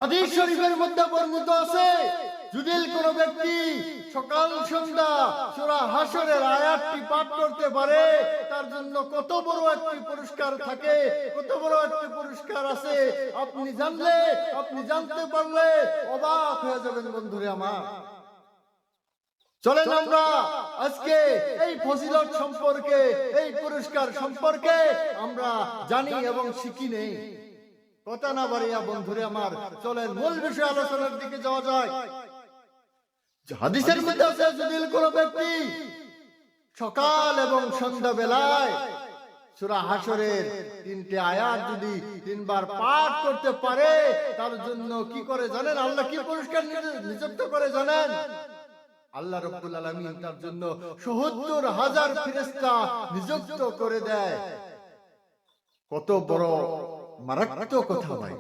হাদিস শরীফের মধ্যে বর্ণিত আছে, যদি কোন ব্যক্তি সকাল সন্ধ্যা সূরা হাশরের আয়াতটি পাঠ করতে পারে, তার জন্য কত বড় একটি পুরস্কার থাকে, কত বড় একটি পুরস্কার আছে। আপনি জানলে, আপনি জানতে পারলে অবাক হয়ে যাবেন বন্ধুরে আমার। চলেন আমরা আজকে এই ফজিলত সম্পর্কে, এই পুরস্কার সম্পর্কে আমরা জানি এবং শিখি নেই। কথা না বাড়িয়া বন্ধুরে আমার, চলেন মূল বিষয় আলোচনার দিকে যাওয়া যায়। হাদিসের মধ্যে আছে, যদি কোন ব্যক্তি সকাল এবং সন্ধ্যা বেলায় সূরা হাশরের 3টি আয়াত যদি 3 বার পাঠ করতে পারে, তার জন্য কি করে জানেন? আল্লাহ কি পুরস্কার নিযুক্ত করে জানেন? আল্লাহ রাব্বুল আলামিন তার জন্য ৭০,০০০ ফেরেশতা নিযুক্ত করে দেয়। কত বড় মারাত্মক কথা ভাই!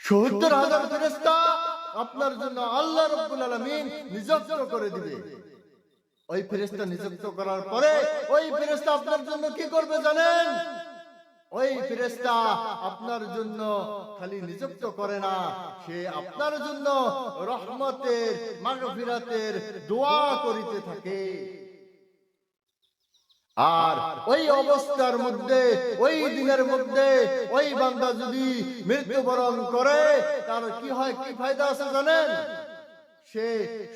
৭০,০০০ ফেরেশতা আপনার জন্য আল্লাহ রাব্বুল আলামিন নিযুক্ত করে দিবে। ওই ফেরেশতা নিযুক্ত করার পরে ওই ফেরেশতা আপনার জন্য কি করবে জানেন? ওই ফেরেশতা আপনার জন্য খালি নিযুক্ত করে না, সে আপনার জন্য রহমতের, মাগফিরাতের দোয়া করিতে থাকে। আর ওই অবস্থার মধ্যে, ওই দিনের মধ্যে ওই বান্দা যদি মৃত্যুবরণ করে, তার কি হয়, কি ফায়দা আছে জানেন? সে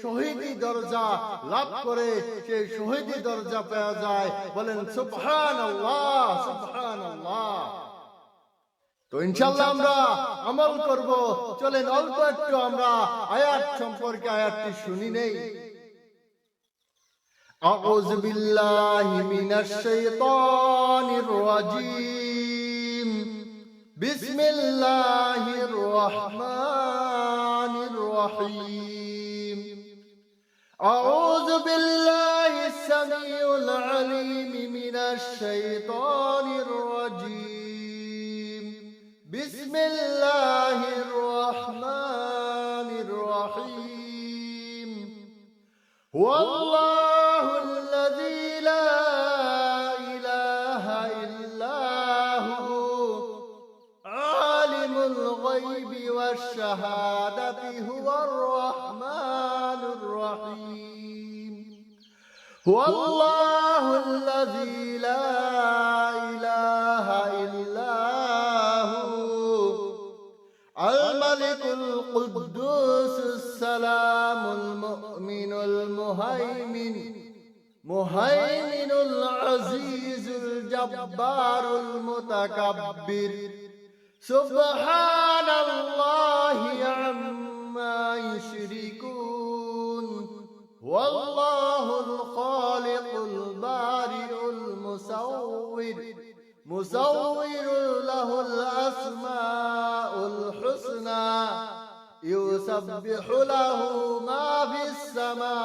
শহীদি দরজা লাভ করে, সে শহীদি দরজা পাওয়া যায়। বলেন সুবহানাল্লাহ, সুবহানাল্লাহ। তো ইনশাআল্লাহ আমরা আমল করব। চলেন অল্প একটু আমরা আয়াত সম্পর্কে আয়াতটি শুনি নেই। আউযু বিল্লাহি মিনাশ শাইতানির রাজীম। বিসমিল্লাহির রহমানির রহিম। আউযু বিল্লাহিস সামিউল আলিম মিনাশ শাইতানির রাজীম। বিসমিল্লাহির রহমানির রহিম। ওয়াল্লাহু আল্লাযী লা ইলাহা ইল্লা হু আলিমুল গায়বি ওয়াশ শাহাদাতি হুয়ার রহমানুর রহিম। ওয়াল্লাহু আল্লাযী লা ইলাহা ইল্লা হু আল মালিকুল কুদ্দুসুস সালামুল মুমিনুল মুহাইমিনুল আজিজুল জব্বারুল মুতাকাব্বির। সুবহানাল্লাহি আম্মা ইউশরিকুন। ওয়াল্লাহুল খালিকুল বারিউল মুসাউউর লাহুল আসমাউল হুসনা ইউসাব্বিহু লাহু মা ফিস সামা